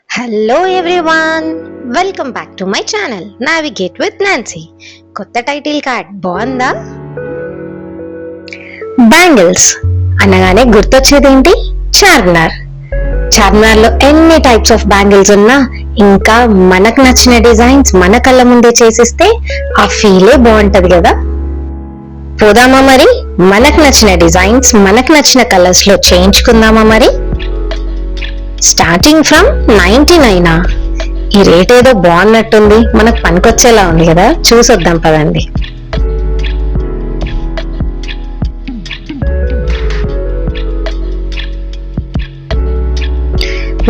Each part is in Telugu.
Hello everyone, welcome back to my channel navigate with Nancy. కొత్త టైటిల్ కార్డ్ బాగుందా? బ్యాంగిల్స్ అనగానే గుర్తొచ్చేదేంటి? చార్మినార్. చార్మినార్లో ఎన్ని టైప్స్ ఆఫ్ బ్యాంగిల్స్ ఉన్నా ఇంకా మనకు నచ్చిన డిజైన్స్ మన కళ్ళ ముందే చేసిస్తే ఆ ఫీలే బాగుంటది కదా. పోదామా మరి? మనకు నచ్చిన డిజైన్స్ మనకు నచ్చిన కలర్స్ లో చేయించుకుందామా మరి? Starting from 99. ఈ రేట్ ఏదో బాగున్నట్టుంది, మనకు పనికొచ్చేలా ఉంది కదా. చూసొద్దాం పదండి.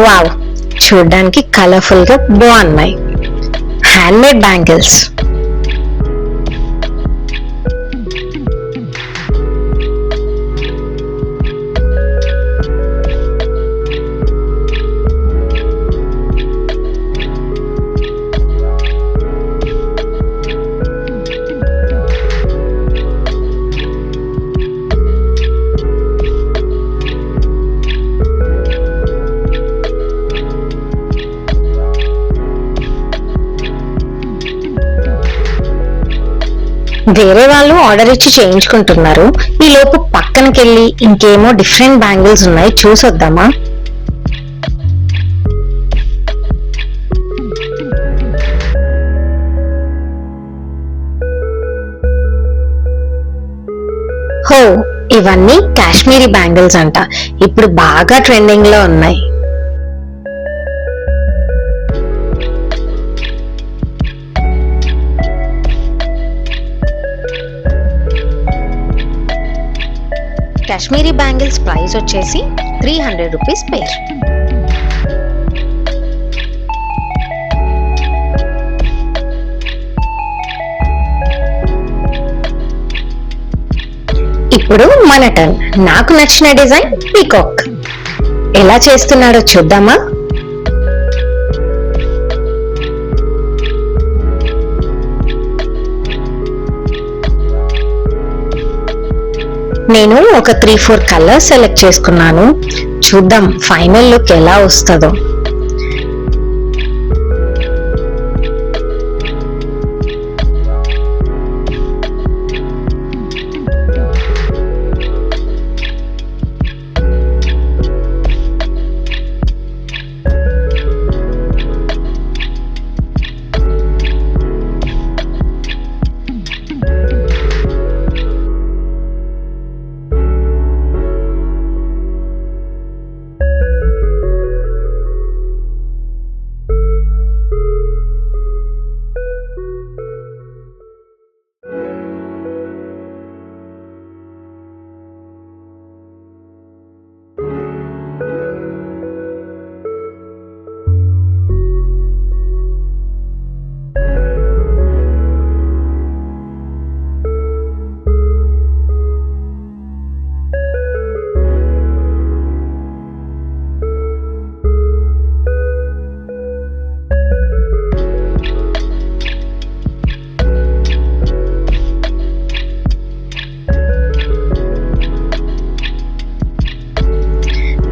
వావ్, చూడ్డానికి కలర్ఫుల్ గా బాగున్నాయి. Hand made bangles. వేరే వాళ్ళు ఆర్డర్ ఇచ్చి చేయించుకుంటున్నారు. ఈ లోపు పక్కనకెళ్ళి ఇంకేమో డిఫరెంట్ బ్యాంగిల్స్ ఉన్నాయి, చూసొద్దామా? హో, ఇవన్నీ కాశ్మీరీ బ్యాంగిల్స్ అంట. ఇప్పుడు బాగా ట్రెండింగ్ లో ఉన్నాయి. కాశ్మీరీ బ్యాంగిల్స్ ప్రైస్ వచ్చేసి 300 రూపీస్ పేర్. ఇప్పుడు మన టర్న్. నాకు నచ్చిన డిజైన్ పీకాక్. ఎలా చేస్తున్నాడో చూద్దామా? నేను ఒక 3-4 కలర్స్ సెలెక్ట్ చేసుకున్నాను. చూద్దాం ఫైనల్ లుక్ ఎలా వస్తుందో.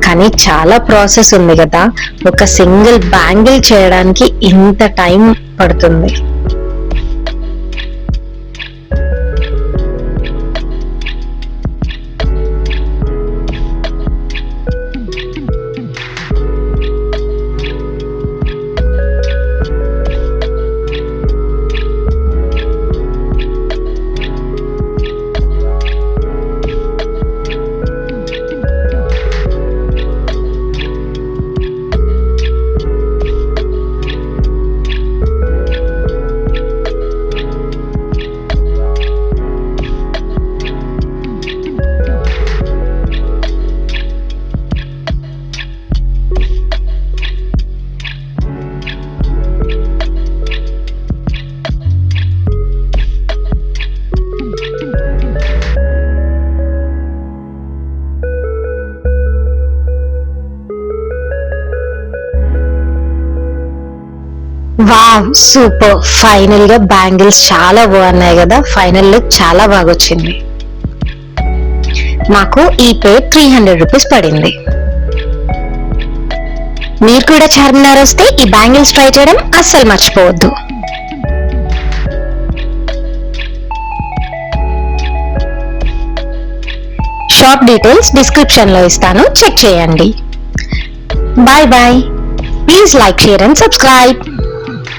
కానీ చాలా ప్రాసెస్ ఉంది కదా, ఒక సింగిల్ బ్యాంగిల్ చేయడానికి ఇంత టైం పడుతుంది. Wow, super. ఫైనల్ గా బ్యాంగిల్స్ చాలా బాగున్నాయి కదా. ఫైనల్ లుక్ చాలా బాగా వచ్చింది. మాకు ఈ పేర్ 300 రూపీస్ పడింది. మీరు కూడా చార్మినార్ వస్తే ఈ బ్యాంగిల్స్ ట్రై చేయడం అస్సలు మర్చిపోవద్దు. షాప్ డీటెయిల్స్ డిస్క్రిప్షన్ లో ఇస్తాను, చెక్ చేయండి. Bye bye. Please like, share and subscribe.